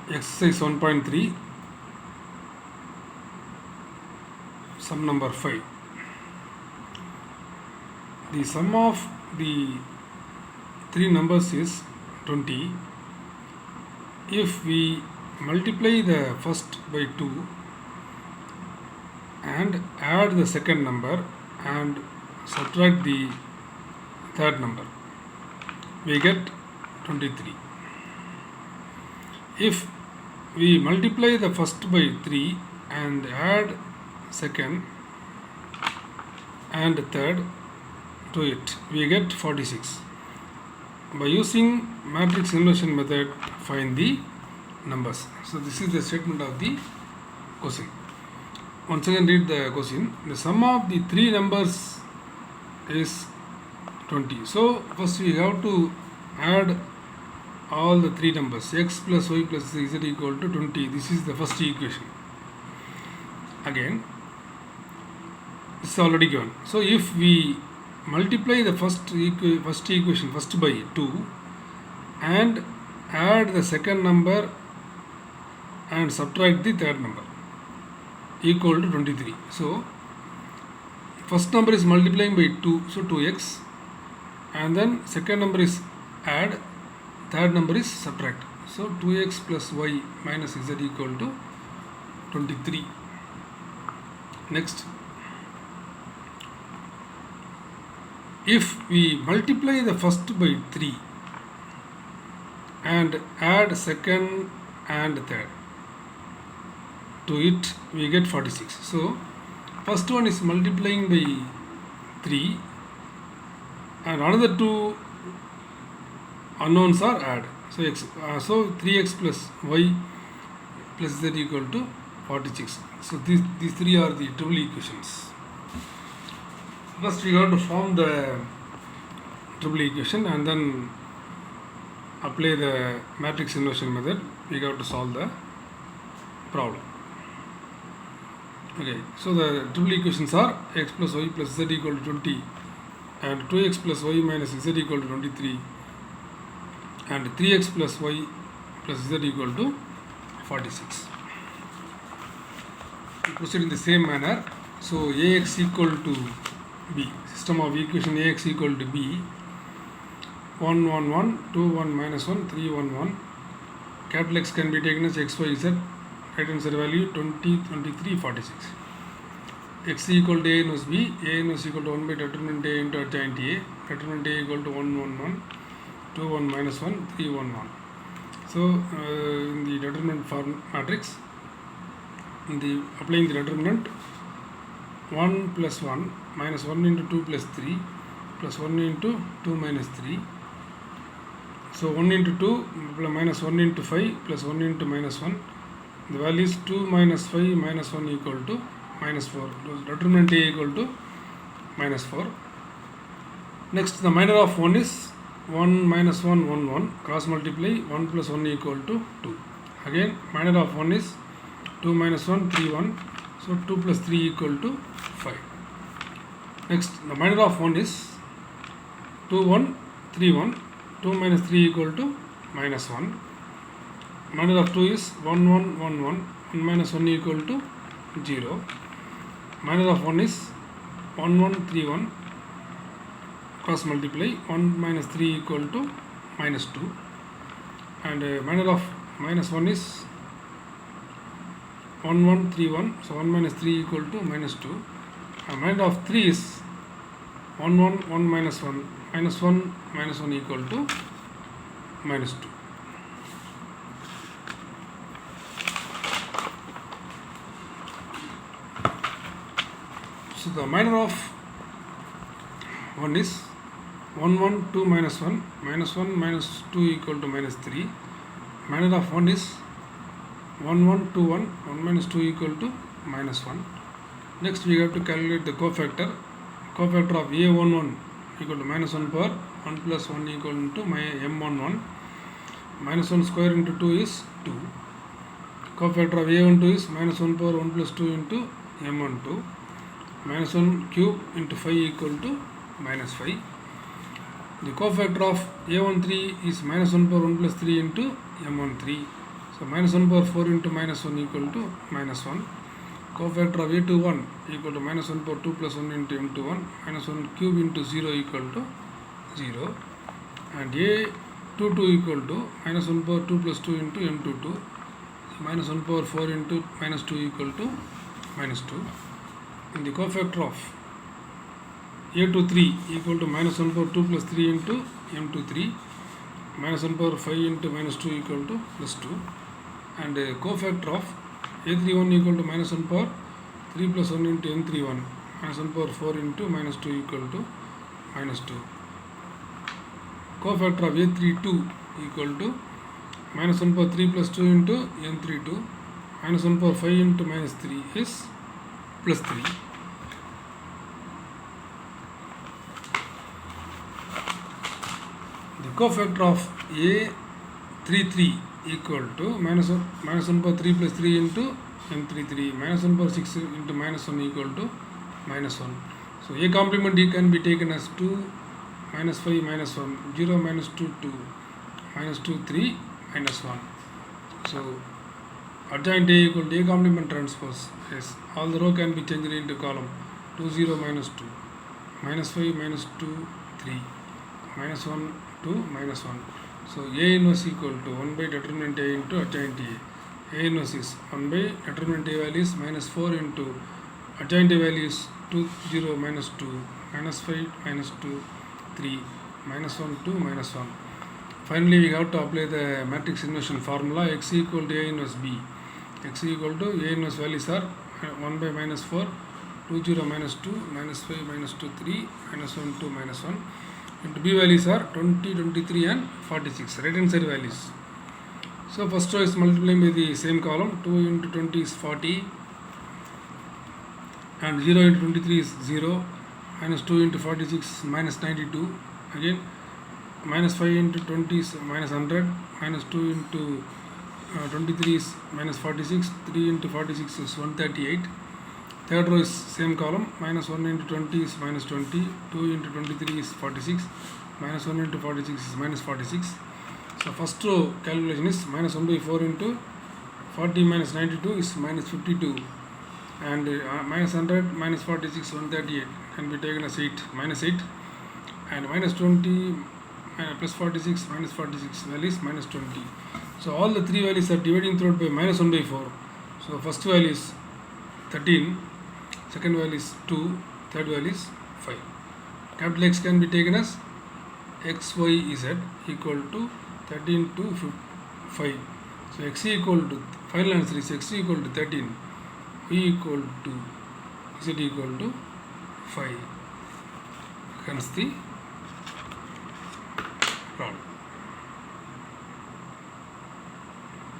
Exercise 1.3, sum number 5. The sum of the three numbers is 20. If we multiply the first by 2 and add the second number and subtract the third number, we get 23. If we multiply the first by 3 and add second and third to it, we get 46. By using matrix inversion method, find the numbers. So this is the statement of the question. Once again read the question. The sum of the three numbers is 20. So first we have to add all the three numbers, x plus y plus z equal to 20. This is the first equation. Again, this is already given. So if we multiply the first equation first by 2 and add the second number and subtract the third number, equal to 23. So first number is multiplying by 2, so 2x, and then second number is add, third number is subtract. So 2x plus y minus z equal to 23. Next, if we multiply the first by 3 and add second and third to it, we get 46. So first one is multiplying by 3 and another two unknowns are add. So so 3x plus y plus z equal to 46. So these three are the triple equations. First we have to form the triple equation and then apply the matrix inversion method. We have to solve the problem. Okay, so the triple equations are x plus y plus z equal to 20 and 2x plus y minus z equal to 23 and 3x plus y plus z equal to 46. We proceed in the same manner. So ax equal to b, system of equation ax equal to b, 1 1 1 2 1 minus 1 3 1 1. Capital X can be taken as x y z, right answer value 20 23 46. X equal to a inverse b, a inverse equal to 1 by determinant a into adjoint a, determinant a equal to 1 1 1 2 1 minus 1 3 1 1. So in the determinant form matrix, in the applying the determinant, 1 plus 1 minus 1 into 2 plus 3 plus 1 into 2 minus 3. So 1 into 2 minus 1 into 5 plus 1 into minus 1. The value is 2 minus 5 minus 1 equal to minus 4. Determinant a equal to minus 4. Next, the minor of 1 is 1 minus 1 1 1. Cross multiply, 1 plus 1 equal to 2. Again, minor of 1 is 2 minus 1 3 1. So 2 plus 3 equal to 5. Next, the minor of 1 is 2 1 3 1. 2 minus 3 equal to minus 1. Minor of 2 is 1 1 1 1. 1 minus 1 equal to 0. Minor of 1 is 1 1 3 1. Cross multiply, 1 minus 3 equal to minus 2. And minor of minus 1 is 1 1 3 1. So 1 minus 3 equal to minus 2. Minor of 3 is 1 1 1 minus 1. Minus 1 minus 1 equal to minus 2. So the minor of 1 is 1 1 2 minus 1 minus 1 minus 2 equal to minus 3. Minor of 1 is 1 1 2 1 1 minus 2 equal to minus 1. Next we have to calculate the cofactor. Cofactor of a11 equal to minus 1 power 1 plus 1 equal to m11. Minus 1 square into 2 is 2. Cofactor of a12 is minus 1 power 1 plus 2 into m12. Minus 1 cube into 5 equal to minus 5. The cofactor of a13 is minus 1 power 1 plus 3 into m13. So minus 1 power 4 into minus 1 equal to minus 1. Cofactor of a21 equal to minus 1 power 2 plus 1 into m21 minus 1 cube into 0 equal to 0, and a22 equal to minus 1 power 2 plus 2 into m22 minus 1 power 4 into minus 2 equal to minus 2, and the cofactor of a23 equal to minus 1 power 2 plus 3 into m23 minus 1 power 5 into minus 2 equal to plus 2, and cofactor of a31 equal to minus 1 power 3 plus 1 into m31 minus 1 power 4 into minus 2 equal to minus 2. Cofactor of a32 equal to minus 1 power 3 plus 2 into m32 minus 1 power 5 into minus 3 is plus 3. The cofactor of a33 equal to minus 1 power 3 plus 3 into m33 minus 1 power 6 into minus 1 equal to minus 1. So a complement E can be taken as 2 minus 5 minus 1 0 minus 2 2 minus 2 3 minus 1. So adjoint A equal to A complement transpose. Yes, all the row can be changed into column. 2 0 minus 2 minus 5 minus 2 3 minus 1 2 minus 1. So A inverse equal to 1 by determinant A into adjoint A. A inverse is 1 by determinant A value is minus 4 into adjoint A value is 2 0 minus 2 minus 5 minus 2 3 minus 1 2 minus 1. Finally we have to apply the matrix inversion formula. X equal to A inverse B. X equal to A inverse values are 1 by minus 4 2 0 minus 2 minus 5 minus 2 3 minus 1 2 minus 1 into B values are 20 23 and 46, right hand side values. So first row is multiplying by the same column. 2 into 20 is 40 and 0 into 23 is 0 minus 2 into 46 is minus 92, again minus 5 into 20 is minus 100 minus 2 into 23 is minus 46, 3 into 46 is 138. Third row is same column. Minus 1 into 20 is minus 20, 2 into 23 is 46, minus 1 into 46 is minus 46. So first row calculation is minus 1 by 4 into 40 minus 92 is minus 52, and minus 100 minus 46 138 can be taken as 8 minus 8, and minus 20 plus 46 minus 46 value is minus 20. So all the three values are dividing throughout by minus 1 by 4. So first value is 13, second value is 2, third value is 5. Capital X can be taken as x, y, z equal to 13 to 5. So x equal to, final answer is x equal to 13, y equal to, z equal to 5. Hence the problem.